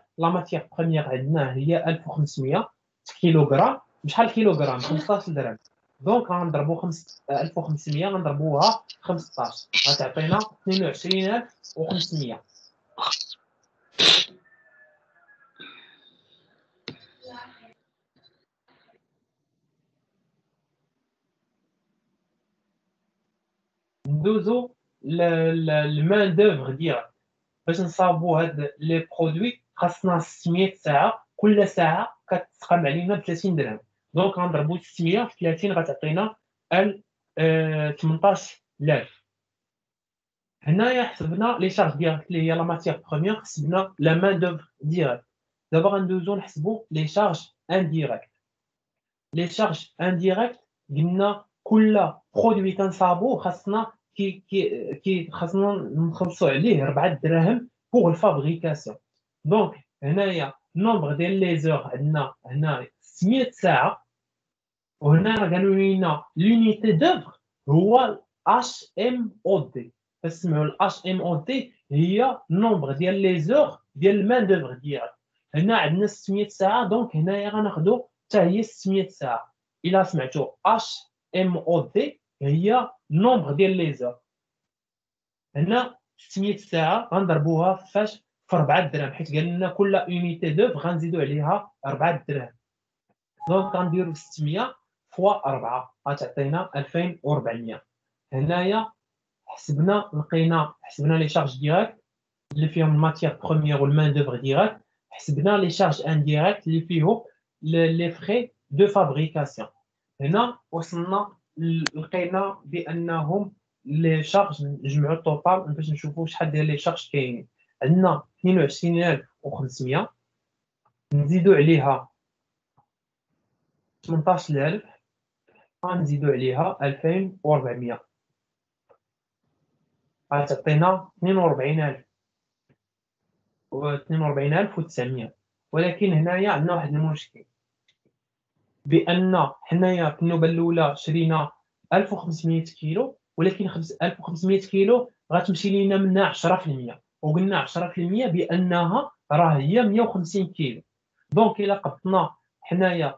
Speaker 1: عندنا هي 1500 كيلوغرام، بشحال كيلوغرام 15 درهم. دونك غنضربوا 1500 غنضربوها 15 غتعطينا 22500. ندوزو للمان دوفر ديالك. باش نصاوبو هاد لي برودوي خاصنا 600 ساعه، كل ساعه كتقام علينا ب 30 درهم. دونك غنضربو 600 في 30 غتعطينا 18000. هنايا حسبنا لي شارج ديالك اللي هي لا ماتيير بروميير، حسبنا لا مان دوفر ديالك. دابا غندوزو نحسبو لي شارج انديريكت. لي شارج انديريكت قلنا كل برودوي كنصاوبو خاصنا خاصنا نخلصوا عليه 4 دراهم بوغ الفابريكاسيون. دونك هنايا النومبر ديال لي زور عندنا هنا 600 ساعه، وهنا قالوا لنا لونيتي دوفر هو اش ام او دي. اسمعوا الاش ام او دي هي النومبر ديال لي زور ديال المان دوفر ديالك. هنا عندنا 600 ساعه، دونك هنايا غناخذوا حتى هي 600 ساعه. الا سمعتوا اش ام او دي هي النومبر ديال لي زور. هنا 600 ساعه غنضربوها فاش في 4 دراهم، حيت قال لنا كل يونيتي دوف غنزيدوا عليها 4 دراهم. دونك غنديروا 600 فوا 4 غتعطينا 2400. هنايا حسبنا لي شارج ديريكت اللي فيهم الماتيير بروميير والمان دوفر ديريكت، حسبنا لي شارج انديريكت اللي فيهم لي فري دو فابريكاسيون. هنا وصلنا لقينا بانهم لي شارج نجمعوا الطوطال باش نشوفوا شحال ديال لي شارج كاينين. عندنا 22500 نزيدوا عليها 18000 غنزيدوا عليها 2400 غتعطينا 42000 و 42900. ولكن هنايا عندنا واحد المشكل، بان حنايا في النوبه الاولى شرينا 1500 كيلو، ولكن 1500 كيلو غتمشي لينا منها 10%، وقلنا 10% بانها راه هي 150 كيلو. دونك الا قبطنا حنايا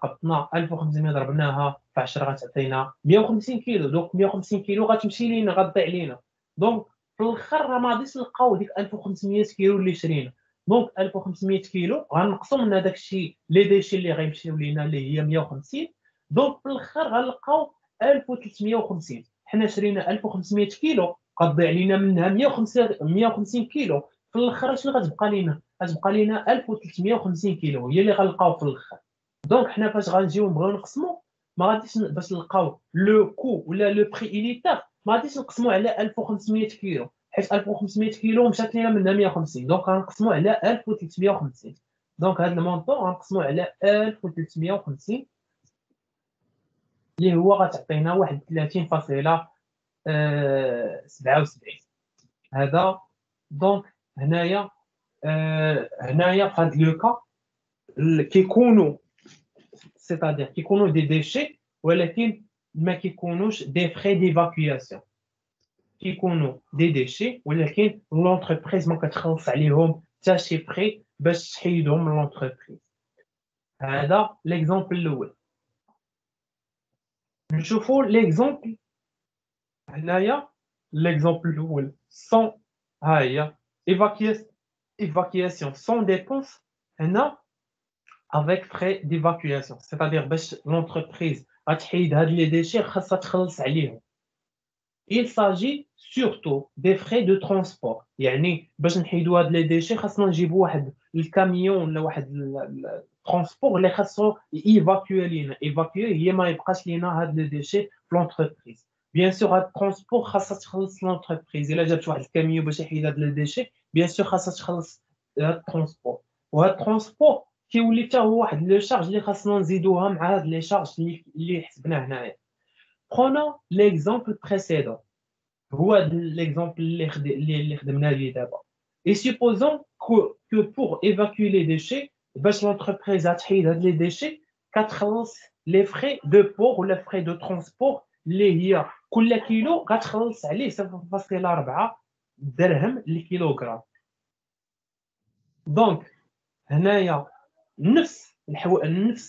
Speaker 1: 1500 ضربناها في 10 غتعطينا 150 كيلو. دونك 150 كيلو غتمشي لينا غتضيع لينا. دونك في الاخر راه ما غاديش نلقاو ديك 1500 كيلو اللي شرينا. دونك 1500 كيلو غنقصوا من هذاك الشيء لي ديشي اللي غيمشيو لينا اللي هي 150. دونك في الاخر غنلقاو 1350. حنا شرينا 1500 كيلو غتضيع لينا منها 150 كيلو. في الاخر شنو غتبقى لينا؟ غتبقى لينا 1350 كيلو هي اللي غنلقاو في الاخر. دونك حنا فاش غنجيو نبغيو نقسمو ما غاديش باش نلقاو لو كو ولا لو بري يونيتير ما غاديش نقسمو على 1500 كيلو، حيت 1500 كيلو مشات لينا منها 150. دونك غنقسمو على 1350. دونك هاد المونطون غنقسمو على 1350 اللي هو غتعطينا 31.77. هذا دونك هنايا هنايا في هاد لو كا كيكونوا سيتادير كيكونوا دي ديشي، ولكن ما كيكونوش دي فري ديفاكياسيون. كيكونوا دي ديشي ولكن لونتربريز ما كتخلص عليهم حتى شي فري باش تحيدهم من لونتربريز. هذا ليكزامبل الاول. نشوفوا ليكزامبل هنايا. ليكزامبل الاول سون ها هي évacuation sans dépense هنا avec frais d'évacuation. C'est-à-dire باش l'entreprise غتحيد هاد لي ديشي خاصها تخلص عليهم. Il s'agit surtout des frais de transport. يعني باش نحيدوا هاد لي ديشي خاصنا نجيبوا واحد الكاميون ولا واحد الترونسبور اللي خاصو ايفاكيو لينا. ايفاكيو هي ما يبقاش لينا هاد لي ديشي في لونتربريز. بيان سور هاد الترونسبور خاصها تخلص لونتربريز، الا جابت واحد الكاميو باش يحيد هاد لي ديشي بيان سور خاصها تخلص هاد الترونسبور. وهاد الترونسبور كيولي حتى هو واحد لو شارج اللي خاصنا نزيدوها مع هاد لي شارج اللي حسبناه هنايا. Prenons l'exemple précédent. هو l'exemple اللي خدمنا ليه دابا. Et supposons que pour évacuer les déchets, باش l'entreprise تحيد هاد les déchets كتخلص les frais de port ولا frais de transport اللي هي كل كيلو غتخلص عليه 0.4 درهم للكيلوغرام. دونك هنايا نفس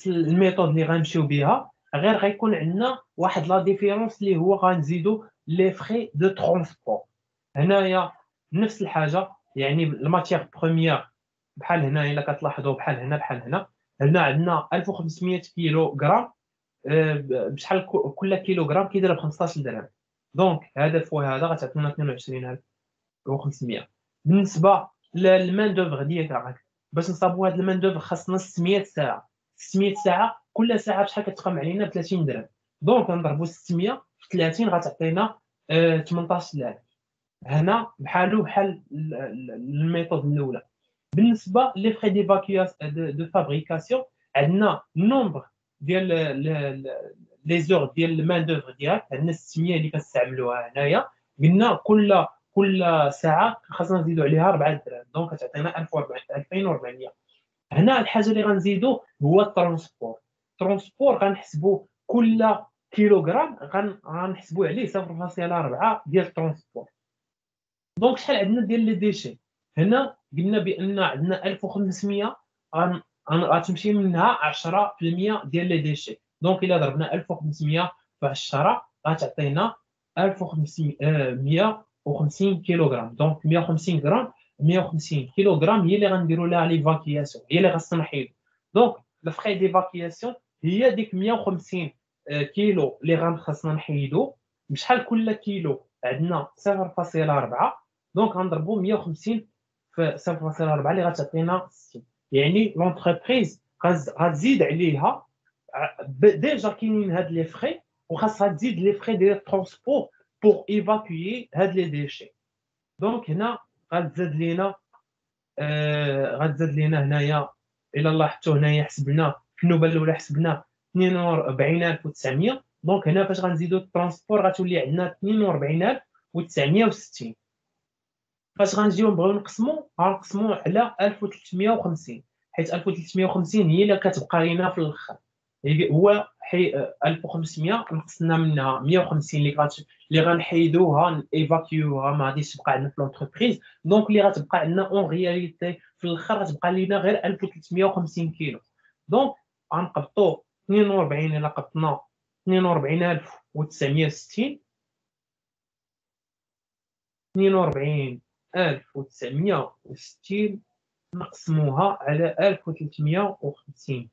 Speaker 1: الميثود اللي غنمشيو بها، غير غيكون عندنا واحد لا ديفيرونس اللي هو غنزيدو لي فري دو ترونسبور. هنايا نفس الحاجه، يعني الماتيير بروميير بحال هنا الا كتلاحظوا بحال هنا عندنا 1500 كيلو غرام، بشحال كل كيلو غرام كيدير ب 15 درهم. دونك هذا فوا هذا غتعطينا 22500. بالنسبه للمان دوفر ديالك، باش نصاوبوا هاد المان دوفر خاصنا 600 ساعه. 600 ساعه كل ساعه بشحال كتقام علينا ب 30 درهم. دونك نضربوا 600 في 30 غتعطينا 18000. هنا بحالو بحال الميثود الاولى. بالنسبه لي فري ديفاكياسيون دو فابريكاسيون، عندنا نومبر ديال لي زور ديال المان دوفر ديالك، عندنا 600 اللي كنستعملوها هنايا. قلنا كل ساعه خاصنا نزيدوا عليها 4 درهم، دونك كتعطينا 2400. هنا الحاجه اللي غنزيدو هو الترونسبور غنحسبوا كل كيلوغرام غنحسبوا عليه 0.4 ديال الترونسبور. دونك شحال عندنا ديال لي ديشي؟ هنا قلنا بان عندنا 1500 غتمشي منها 10% ديال لي ديشي. دونك الا ضربنا 1500 في 10 غتعطينا 1550 كيلوغرام. دونك 150 غرام 150 كيلوغرام هي اللي غنديروا لها ليفاكياسيون، هي اللي خاصنا نحيدو. دونك الفري ديفاكياسيون هي ديك 150 كيلو اللي خاصنا نحيدو. بشحال كل كيلو عندنا 0.4، دونك غنضربوا 150 في 0.4 اللي غتعطينا 60. يعني لونتربريز غتزيد عليها ديجا كاينين هاد لي فري، وخاصها تزيد لي فري ديال الترونسبور بور ايفاكويي هاد لي ديشي. دونك هنا غتزاد لينا هنايا الا لاحظتوا هنايا حسبنا في النوبه الاولى حسبنا 42900. دونك هنا فاش غنزيدوا الترونسبور غتولي عندنا 42960. فاش غنجيو نبغيو نقسموا على 1350، حيت 1350 هي اللي كتبقى لينا في الاخر. هو 1500 نقصنا منها 150 اللي غنحيدوها ايفاكيوها، ما غاديش تبقى عندنا في لونتربريز. دونك اللي غتبقى عندنا اون رياليتي في الاخر غتبقى لينا غير 1350 كيلو. دونك غنقبطوا 42 الا قبطنا 42960 42960 نقسموها على 1350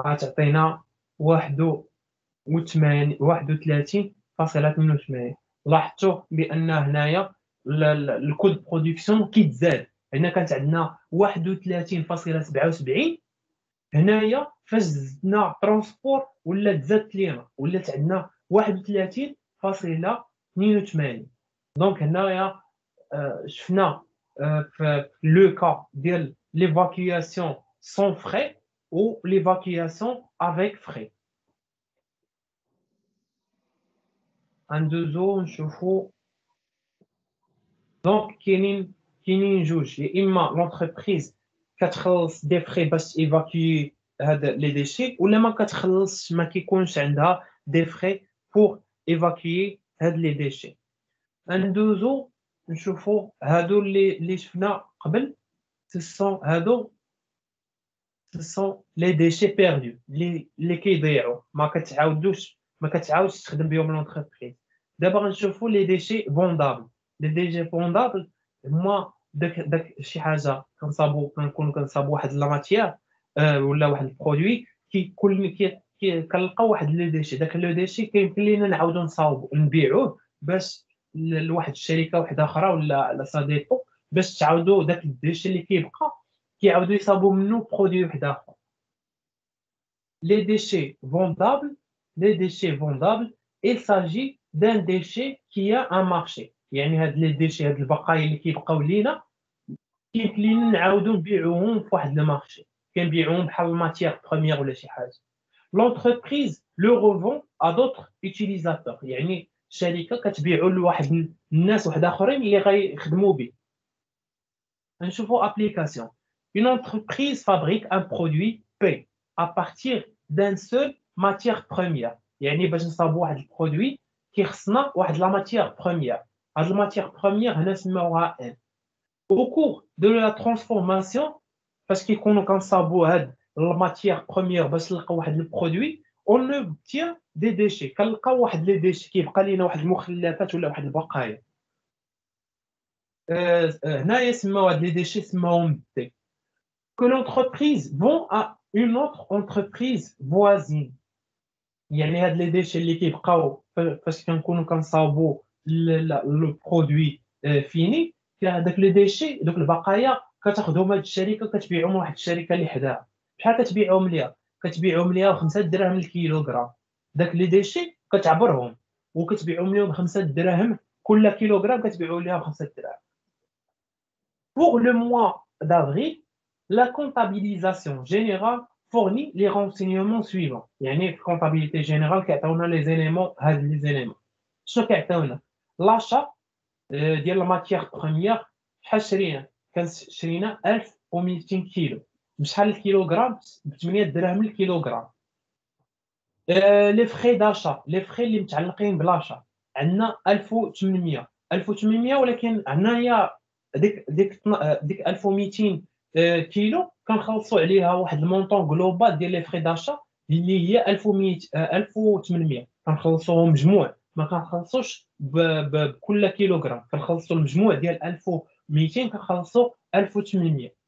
Speaker 1: غتعطينا 31.82. لاحظتوا بان هنايا الكود برودكسيون كيتزاد. هنا كانت عندنا 31.77، هنايا فاش زدنا ترونسبور ولا تزادت لينا ولات عندنا 31.82. دونك هنايا شفنا في لو كا ديال ليفاكياسيون سون فري ou l'évacuation avec frais. ندوزو نشوفو. دونك كاينين جوج، يا اما لونتربريز كتخلص دي فري باش ايفاكوي هاد لي ديشي، ولا ما كتخلصش، ما كيكونش عندها دي فري بور ايفاكوي هاد لي ديشي. ندوزو نشوفو هادو اللي شفنا قبل. هادو ce sont les déchets perdus اللي كيضيعوا، ما كتعاودش تخدم بهم لونتربريز. دابا غنشوفوا لي ديشي فوندابل. لي ديشي فوندابل هما داك شي حاجه كنكونوا كنصابوا واحد لا ماتيير ولا واحد البرودوي كنلقاو واحد لي ديشي. داك لو ديشي كيمكن لينا نعاودو نصاوبو نبيعوه باش لواحد الشركه واحده اخرى ولا صديقو باش تعاودوا داك الديشي اللي كيبقى كيعاودوا يصاوبوا منه برودوي واحد اخر. لي ديشي فوندابل les déchets vendables, il s'agit d'un déchet qui a un marché. يعني هاد les déchets هاد البقايا اللي كيبقاو لينا كيمكن لينا نعاودو نبيعوهم في واحد المارشي كنبيعوهم بحال الماتيير بروميير ولا شي حاجه. L'entreprise le revend à d'autres utilisateurs. يعني شركه كتبيعو لواحد الناس واحد اخرين اللي غيخدموا به. نشوفوا application. Une entreprise fabrique un produit P à partir d'un seul matière première. يعني باش نصاوبوا واحد البرودوي كيخصنا واحد لا ماتيير بروميير. هاد الماتيير بروميير هنا سماوها N. Au cours de la transformation, parce كيكونوا كنصاوبوا هاد الماتيير بروميير باش نلقاو واحد البرودوي on obtient des déchets. كنلقاو واحد لي ديشي كيبقى لينا واحد المخلفات ولا واحد البقايا. هنايا سماو هاد لي ديشي سماوهم دي. Que l'entreprise vend à une autre entreprise voisine. يعني هاد لي ديشي اللي كيبقاو فاش كنكونوا كنصاوبوا لو برودوي فيني هذاك لي ديشي دوك البقايا كتاخذهم هاد الشركه كتبيعهم لواحد الشركه اللي حداها. بحال كتبيعهم ليها ب 5 دراهم الكيلوغرام. داك لي ديشي كتعبرهم وكتبيعهم لهم ب 5 دراهم كل كيلوغرام كتبيعوا ليها ب 5 دراهم. Pour le mois d'avril, la comptabilisation générale fournit les renseignements suivants. يعني في comptabilité générale كيعطيونا les éléments هاد les éléments. شنو كيعطيونا؟ l'achat ديال الماتيير بروميير شحال شرينا؟ شرينا 1200 كيلو. بشحال الكيلوغرام؟ ب 8 دراهم الكيلوغرام. لي فري داشا لي فري اللي متعلقين بلاشا عندنا 1800 ولكن هنايا ديك 1200 كيلو كنخلصوا عليها واحد المونطون جلوبال ديال لي فري داشا اللي هي 1800 كنخلصوهم مجموع ما كنخلصوش بكل كيلوغرام كنخلصوا المجموع ديال 1200 كنخلصوا 1800.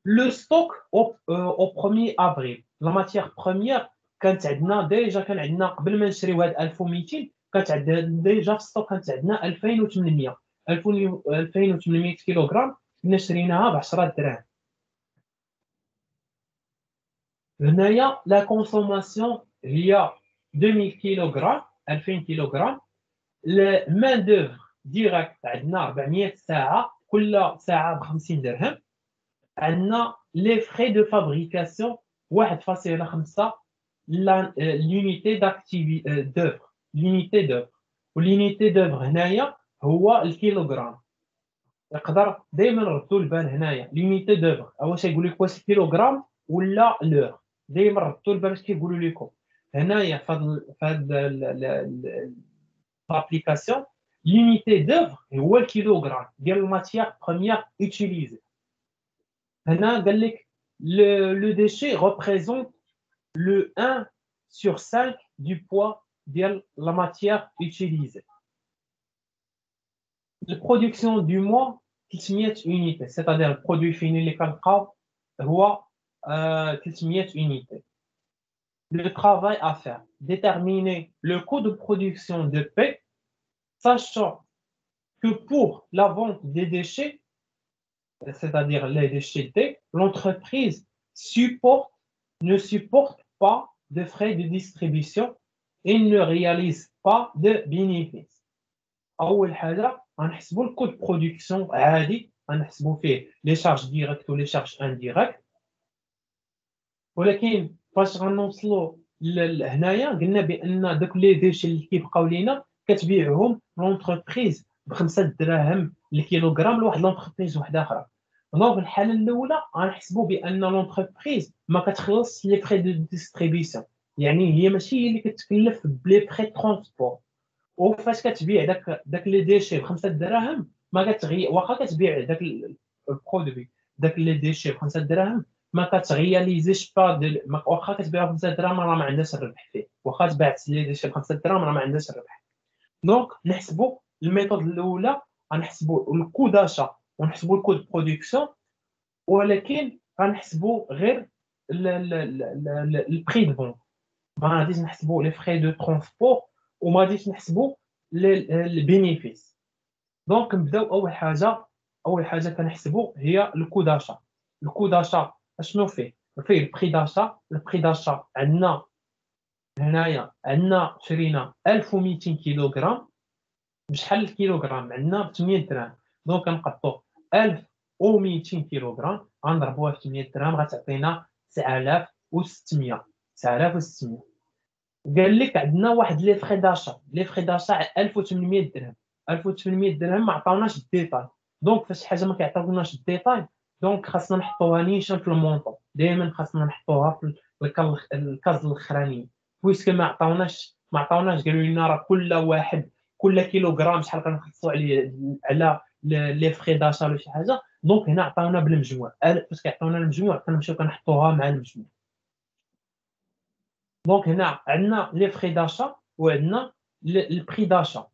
Speaker 1: Le stock au 1er avril la matière première كانت عندنا ديجا كان عندنا قبل ما نشريو هاد 1200 كانت عندنا ديجا في الستوك كانت عندنا 2800 كيلوغرام كنا شريناها ب 10 دراهم. هنايا لا كونسوماسيون هي 2000 كيلوغرام 2000 كيلوغرام. المان دوفر ديريكت عندنا 400 ساعه كل ساعه ب 50 درهم. عندنا لي فري دو فابريكاسيون 1.5 l'unité d'œuvre l'unité d'œuvre والunité d'œuvre هنايا هو الكيلوغرام. يقدر دائما نردوا البال هنايا l'unité d'œuvre واش يقول لك واش الكيلوغرام ولا لور. دائما ردوا البال اش كيقولوا لكم هنايا فهاد l'application l'unité d'œuvre هو الكيلوغرام ديال الماتيير بروميير utilisée. هنا قال لك le déchet représente le 1 sur 5 du poids de la matière utilisée. La production du mois, 300 unités, c'est-à-dire le produit fini, les calcas, هو 300 unités. Le travail à faire, déterminer le coût de production de P, sachant que pour la vente des déchets, c'est-à-dire les déchets T, l'entreprise ne supporte pas de frais de distribution et ne réalise pas de bénéfices. أول حاجة غنحسبوا الكود برودكسيون عادي غنحسبوا فيه لي شارج ديريكت ولي شارج انديريكت. ولكن فاش غنوصلوا هنايا قلنا بان دوك لي ديشي اللي كيبقاو لينا كتبيعهم لونتربريز ب 5 دراهم الكيلوغرام لواحد لونتربريز واحده اخرى. دونك في الحاله الاولى غنحسبوا بان لونتربريز ما كتخلصش لي فري دو ديستريبيسيون يعني هي ماشي هي اللي كتكلف بلي فري ترونسبور. وفاش كتبيع داك لي ديشي ب 5 دراهم ما كتغي واخا كتبيع داك البرودوي داك لي ديشي ب 5 دراهم ما كتغياليزيش با واخا كتبيع ب 5 دراهم راه ما عندهاش الربح فيه واخا تباعت لي ديشي ب 5 دراهم راه ما عندهاش الربح. دونك نحسبوا الميثود الاولى غنحسبوا الكود داشا ونحسبوا الكود برودكسيون ولكن غنحسبوا غير البري دو فون ما غاديش نحسبوا لي فري دو ترونسبور وما غاديش نحسبوا البينيفيس. دونك نبداو اول حاجه كنحسبوا هي الكود داشا. الكود داشا اشنو فيه البري داشا. البري داشا عندنا هنايا عندنا شرينا 1200 كيلوغرام. بشحال الكيلوغرام؟ عندنا ب8 دراهم. دونك كنقطعوا 1200 كيلوغرام غنضربوها في 8 دراهم غتعطينا 9600. 9600. قال لك عندنا واحد لي فخي داشا. لي فخي داشا 1800 درهم. 1800 درهم ما عطاوناش الديتاي. دونك فاش حاجه ما كيعطيوناش الديتاي دونك خاصنا نحطوها نيشان في المونطو. دائما خاصنا نحطوها في الكاز الاخراني. بويسك ما عطاوناش قالوا لنا راه كل واحد كل كيلوغرام شحال كنخلصوا عليه على لي فخي داشا ولا شي حاجه. دونك هنا عطاونا بالمجموع. فاش كيعطيونا المجموع كنمشيو كنحطوها مع المجموع. دونك هنا عندنا لي فخي داشا وعندنا البري داشا.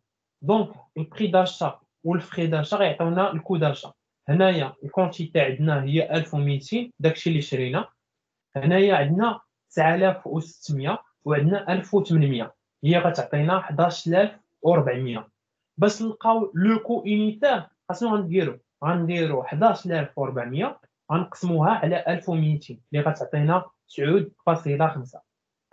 Speaker 1: دونك البري داشا والفخي داشا غيعطيونا الكو داشا. هنايا الكونتيتي عندنا هي 1200 داكشي اللي شرينا. هنايا عندنا 9600 وعندنا 1800 هي غتعطينا 11400. باش نلقاو لو كو يونيتير خاصنا غنديرو 11400 غنقسموها على 1200 اللي غتعطينا 9.5.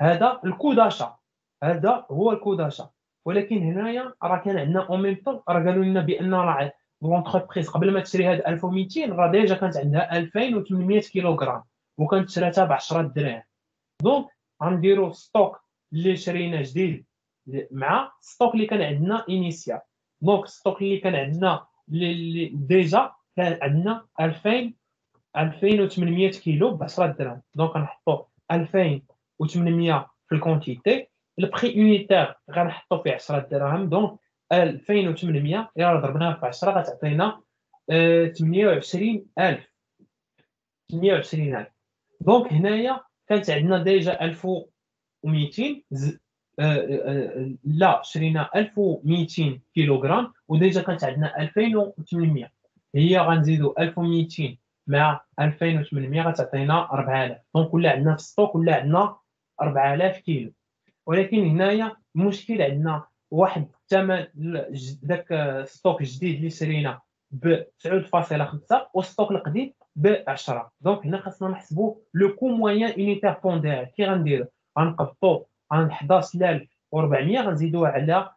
Speaker 1: هذا الكو داشا. هذا هو الكو داشا. ولكن هنايا راه كان عندنا اون ميم طون راه قالوا لنا بان راه لونتربريز قبل ما تشري هاد 1200 راه ديجا كانت عندها 2800 كيلوغرام وكانت شراتها ب 10 دراهم. دونك غنديرو ستوك اللي شرينا جديد مع ستوك اللي كان عندنا انيسيال. دونك ستوك اللي كان عندنا اللي ديجا كان عندنا 2800 كيلو ب 10 دراهم. دونك غنحطو 2800 في الكونتيتي. البري يونيتير غنحطو فيه 10 دراهم. دونك 2800 الا ضربناها في 10 غتعطينا 28000. 28000. دونك هنايا كانت عندنا ديجا 1200 لا شرينا 1200 كيلوغرام وديجا كانت عندنا 2800. هي غنزيدو 1200 مع 2800 غتعطينا 4000. دونك ولا عندنا في ستوك ولا عندنا 4000 كيلو. ولكن هنايا المشكل عندنا واحد الثمن داك ستوك الجديد اللي شرينا ب 9.5 والستوك القديم ب 10. دونك هنا خاصنا نحسبوا لو كو موين يونيتير بوندير. كي غنديرو غنقبطوا عن 11400 غنزيدوها على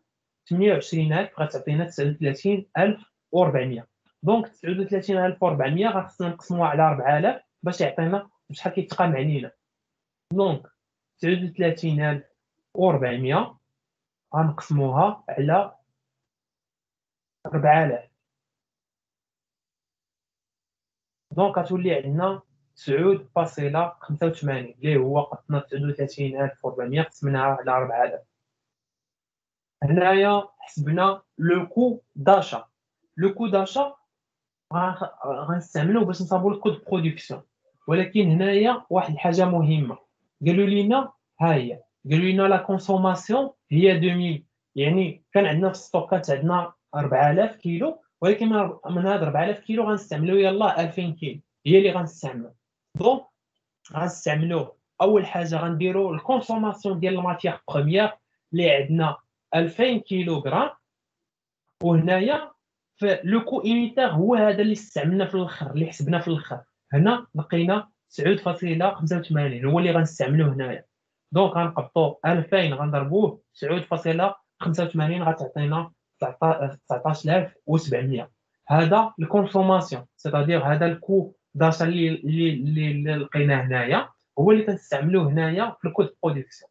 Speaker 1: 28000 غتعطينا 39400. دونك 39400 خاصنا نقسموها على 4000 باش يعطينا شحال كيتقام علينا. دونك 39400 غنقسموها على 4000. دونك غتولي عندنا 9.85 اللي هو قسمنا 39400 قسمناها على 4000. هنايا حسبنا لو كو داشا. لو كو داشا غنستعملوه باش نصاوبوا الكود برودكسيون. ولكن هنايا واحد الحاجه مهمه قالوا لنا ها هي. قالوا لنا لا كونسوماسيون هي 2000. يعني كان عندنا في الستوكات عندنا 4000 كيلو ولكن من هاد 4000 كيلو غنستعملوا يلاه 2000 كيلو هي اللي غنستعملوا. دونك غنستعملوه اول حاجه غنديروا الكونسوماسيون ديال الماتيير بروميير اللي عندنا 2000 كيلوغرام. وهنايا فلو كو يونيتير هو هذا اللي استعملنا في الاخر اللي حسبنا في الاخر. هنا لقينا 9.85 هو اللي غنستعملوه هنايا. دونك غنقبطوا 2000 غنضربوه 9.85 غتعطينا 19700. هذا الكونسوماسيون سيتادير هذا الكو داشا اللي لقيناه هنايا هو اللي كنستعملوه هنايا في الكود برودكسيون.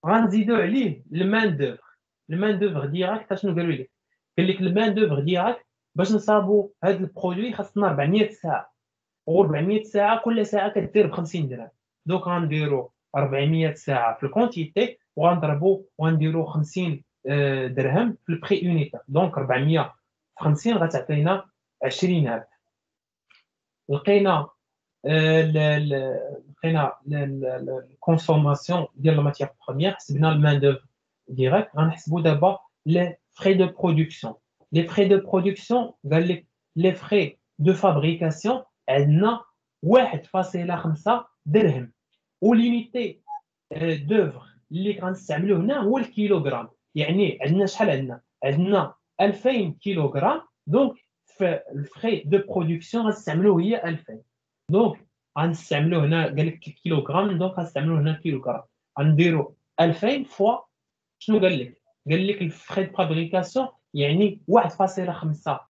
Speaker 1: غنزيدو عليه المان دوفر. المان دوفر ديالك شنو قالوا لك؟ قال لك المان دوفر ديالك باش نصابوا هذا البرودوي خاصنا 400 ساعه. و400 ساعه كل ساعه كدير ب 50 درهم. دونك غنديروا 400 ساعه في الكونتيتي وغنضربوا وغنديروا 50 درهم في البري يونيتير. دونك 400 في 50 غتعطينا 20000. لقينا لقينا الكونسوماسيون ديال الماتيير بروميير. حسبنا المان دوفر ديريكت. غنحسبوا دابا لي فري دو برودكسيون. لي فري دو برودكسيون قال لك لي فري دو فابريكاسيون عندنا 1.5 درهم. وليميتي دوفر اللي غنستعملوه هنا هو الكيلوغرام. يعني عندنا شحال عندنا 2000 كيلوغرام. دونك في الفري دو برودكسيون غنستعملوه هي 2000. دونك غنستعملوه هنا قال لك كيلوغرام. دونك غنستعملوه هنا كيلوغرام. غنديروا 2000 فوا شنو قال لك؟ قال لك الفري دو فابريكاسيون يعني 1.5